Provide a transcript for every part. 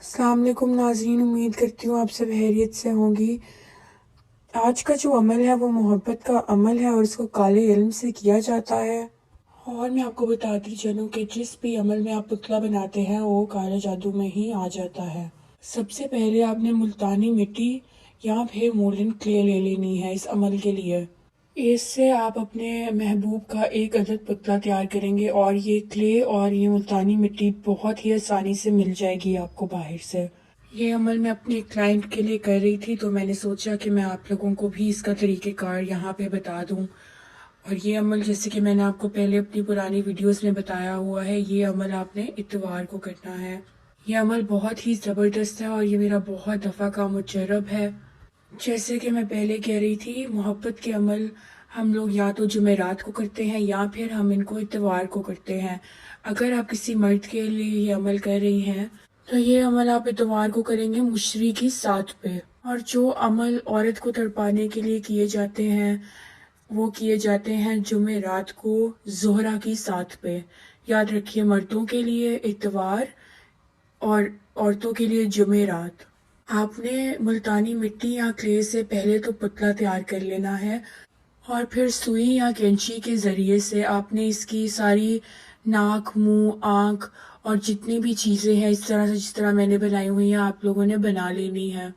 अस्सलाम वालेकुम नाज़रीन, उम्मीद करती हूँ आप सब खैरियत से होंगी। आज का जो अमल है वो मोहब्बत का अमल है और इसको काले इल्म से किया जाता है। और मैं आपको बताती चलूँ कि जिस भी अमल में आप पुतला बनाते हैं वो काले जादू में ही आ जाता है। सबसे पहले आपने मुल्तानी मिट्टी या फिर मोल्डन क्ले ले लेनी है इस अमल के लिए। इससे आप अपने महबूब का एक अदद पुतला तैयार करेंगे और ये क्ले और ये मुल्तानी मिट्टी बहुत ही आसानी से मिल जाएगी आपको बाहर से। ये अमल मैं अपने क्लाइंट के लिए कर रही थी तो मैंने सोचा कि मैं आप लोगों को भी इसका तरीक़ेकार यहाँ पे बता दूँ। और ये अमल जैसे कि मैंने आपको पहले अपनी पुरानी वीडियोस में बताया हुआ है, ये अमल आपने इतवार को करना है। ये अमल बहुत ही ज़बरदस्त है और ये मेरा बहुत दफ़ा का मुजरब है। जैसे कि मैं पहले कह रही थी, मोहब्बत के अमल हम लोग या तो जुमेरात को करते हैं या फिर हम इनको इतवार को करते हैं। अगर आप किसी मर्द के लिए ये अमल कर रही हैं तो ये अमल आप इतवार को करेंगे मुशर्री की 7 पे। और जो अमल औरत को तड़पाने के लिए किए जाते हैं वो किए जाते हैं जुमेरात को ज़ोहरा की 7 पे। याद रखिए, मर्दों के लिए इतवार और औरतों के लिए जुमेरात। आपने मुल्तानी मिट्टी या क्ले से पहले तो पुतला तैयार कर लेना है और फिर सुई या कैंची के ज़रिए से आपने इसकी सारी नाक, मुंह, आँख और जितनी भी चीज़ें हैं इस तरह से जिस तरह मैंने बनाई हुई हैं आप लोगों ने बना लेनी है।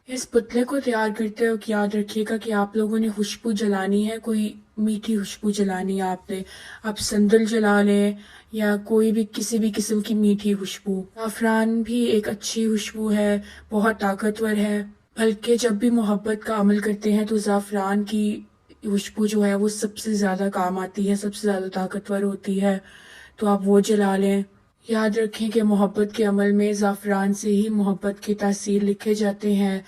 इस पुतले को तैयार करते वक्त याद रखिएगा कि आप लोगों ने खुशबू जलानी है, कोई मीठी खुशबू जलानी है आपने। आप संदल जला लें या कोई भी किसी भी किस्म की मीठी खुशबू। ज़ाफ़रान भी एक अच्छी खुशबू है, बहुत ताकतवर है। बल्कि जब भी मोहब्बत का अमल करते हैं तो ज़ाफ़रान की खुशबू जो है वो सबसे ज़्यादा काम आती है, सबसे ज़्यादा ताकतवर होती है, तो आप वो जला लें। याद रखें कि मोहब्बत के अमल में ज़ाफ़रान से ही मोहब्बत की तासीर लिखे जाते हैं।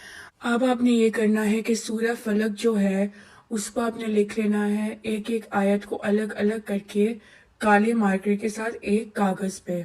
अब आपने ये करना है कि सूरह फलक जो है उसको आपने लिख लेना है, एक एक आयत को अलग अलग करके काले मार्कर के साथ एक कागज़ पे।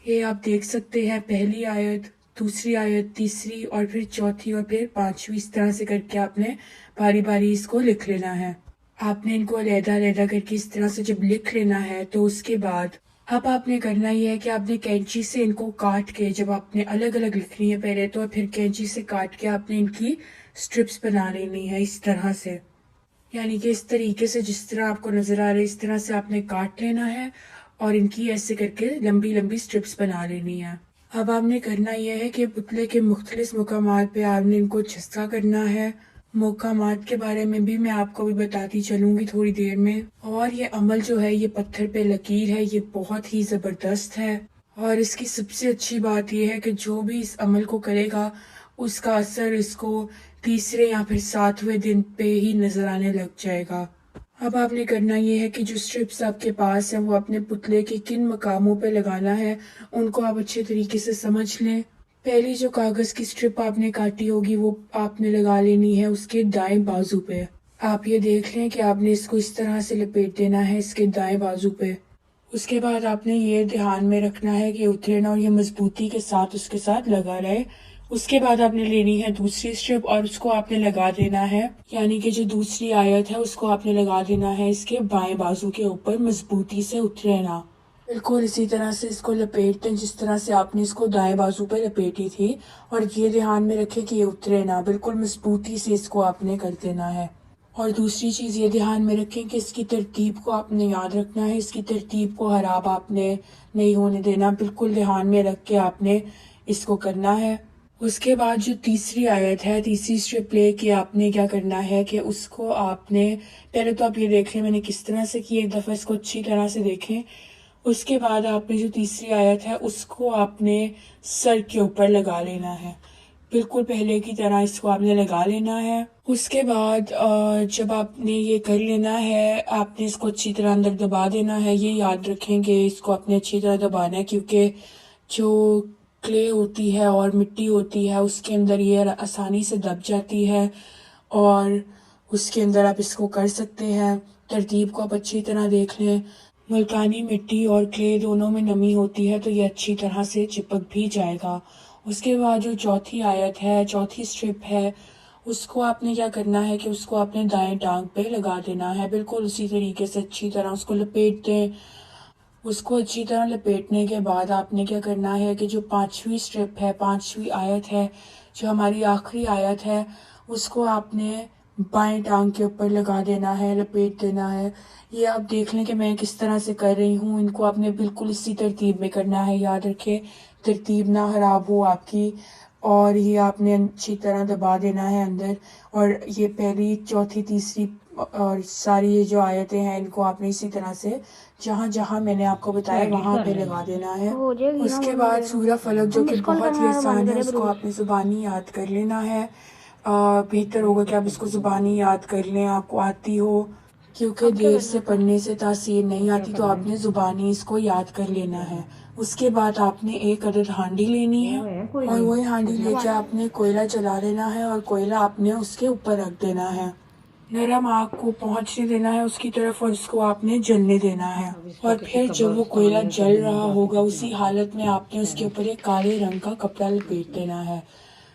ये आप देख सकते हैं, पहली आयत, दूसरी आयत, तीसरी और फिर चौथी और फिर पांचवी, इस तरह से करके आपने बारी बारी इसको लिख लेना है। आपने इनको अलग-अलग करके इस तरह से जब लिख लेना है तो उसके बाद अब आपने करना ये है कि आपने कैंची से इनको काट के, जब आपने अलग अलग लिखनी है पहले तो फिर कैंची से काट के आपने इनकी स्ट्रिप्स बना लेनी है इस तरह से। यानी कि इस तरीके से जिस तरह आपको नज़र आ रहा है इस तरह से आपने काट लेना है और इनकी ऐसे करके लंबी लंबी स्ट्रिप्स बना लेनी है। अब आपने करना यह है कि पुतले के मुख्तलिफ मुकामात पे आपने इनको छस्सा करना है। मुकामात के बारे में भी मैं आपको भी बताती चलूँगी थोड़ी देर में। और ये अमल जो है ये पत्थर पे लकीर है, ये बहुत ही ज़बरदस्त है। और इसकी सबसे अच्छी बात यह है कि जो भी इस अमल को करेगा उसका असर इसको तीसरे या फिर 7वें दिन पे ही नज़र आने लग जाएगा। अब आपने करना ये है कि जो स्ट्रिप्स आपके पास हैं वो अपने पुतले के किन मकामों पे लगाना है उनको आप अच्छे तरीके से समझ लें। पहली जो कागज़ की स्ट्रिप आपने काटी होगी वो आपने लगा लेनी है उसके दाएं बाजू पे। आप ये देख लें कि आपने इसको इस तरह से लपेट देना है इसके दाएं बाजू पे। उसके बाद आपने ये ध्यान में रखना है कि उतरे ना और ये मजबूती के साथ उसके साथ लगा रहे। उसके बाद आपने लेनी है दूसरी स्ट्रिप और उसको आपने लगा देना है, यानी कि जो दूसरी आयत है उसको आपने लगा देना है इसके बाएं बाजू के ऊपर, मजबूती से उतरे ना। बिल्कुल इसी तरह से इसको लपेटते हैं जिस तरह से आपने इसको दाएं बाजू पे लपेटी थी। और ये ध्यान में रखें कि ये उतरे ना, बिल्कुल मजबूती से इसको आपने कर देना है। और दूसरी चीज़ ये ध्यान में रखें कि इसकी तरतीब को आपने याद रखना है, इसकी तरतीब को खराब आपने नहीं होने देना, बिल्कुल ध्यान में रख के आपने इसको करना है। उसके बाद जो तीसरी आयत है, तीसरी स्ट्रिप लेके आपने क्या करना है कि उसको आपने, पहले तो आप ये देख लें मैंने किस तरह से की, एक दफ़ा इसको अच्छी तरह से देखें। उसके बाद आपने जो तीसरी आयत है उसको आपने सर के ऊपर लगा लेना है, बिल्कुल पहले की तरह इसको आपने लगा लेना है। उसके बाद जब आपने ये कर लेना है आपने इसको अच्छी तरह अंदर दबा देना है। ये याद रखेंगे इसको आपने अच्छी तरह दबाना है क्योंकि जो क्ले होती है और मिट्टी होती है उसके अंदर ये आसानी से दब जाती है और उसके अंदर आप इसको कर सकते हैं। तरतीब को आप अच्छी तरह देख लें। मुल्तानी मिट्टी और क्ले दोनों में नमी होती है तो ये अच्छी तरह से चिपक भी जाएगा। उसके बाद जो चौथी आयत है, चौथी स्ट्रिप है, उसको आपने क्या करना है कि उसको आपने दाएं टांग पे लगा देना है, बिल्कुल उसी तरीके से अच्छी तरह उसको लपेट दें। उसको अच्छी तरह लपेटने के बाद आपने क्या करना है कि जो 5वीं स्ट्रिप है, 5वीं आयत है, जो हमारी आखिरी आयत है, उसको आपने बाएं टांग के ऊपर लगा देना है, लपेट देना है। ये आप देख लें कि मैं किस तरह से कर रही हूँ। इनको आपने बिल्कुल इसी तरतीब में करना है, याद रखें तरतीब ना खराब हो आपकी। और ये आपने अच्छी तरह दबा देना है अंदर। और ये पहली, चौथी, तीसरी और सारी ये जो आयतें हैं इनको आपने इसी तरह से जहाँ जहाँ मैंने आपको बताया वहाँ पे लगा देना है। हो जाएगी ना, उसके मम्मी बाद देर सूरह फलक जो कि मिस कॉल बहुत ही करना है, आसान बंद है, करे उसको ब्रो। आपने ज़ुबानी याद कर लेना है। बेहतर होगा कि आप इसको ज़ुबानी याद कर लें, आपको आती हो, क्योंकि अब क्या देर करना से है? पढ़ने से तासीर नहीं आती, तो आपने ज़ुबानी इसको याद कर लेना है। उसके बाद आपने एक अदद हांडी लेनी है और वही हांडी लेके आपने कोयला जला देना है और कोयला आपने उसके ऊपर रख देना है। नरम आग को पहुंचने देना है उसकी तरफ और उसको आपने जलने देना है। और फिर जब वो कोयला जल रहा होगा उसी हालत में आपने उसके ऊपर एक काले रंग का कपड़ा लपेट देना है।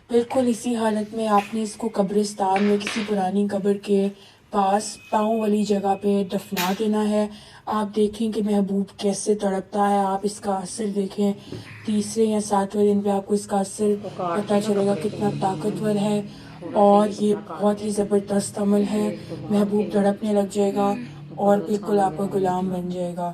बिल्कुल इसी हालत में आपने इसको कब्रिस्तान में किसी पुरानी कब्र के पास पाँव वाली जगह पे दफना देना है। आप देखें कि महबूब कैसे तड़पता है, आप इसका असर देखें। तीसरे या 7वें दिन पे आपको इसका असर पता चलेगा कितना ताकतवर है। और ये बहुत ही ज़बरदस्त अमल है। महबूब तड़पने लग जाएगा और बिल्कुल आपका गुलाम बन जाएगा।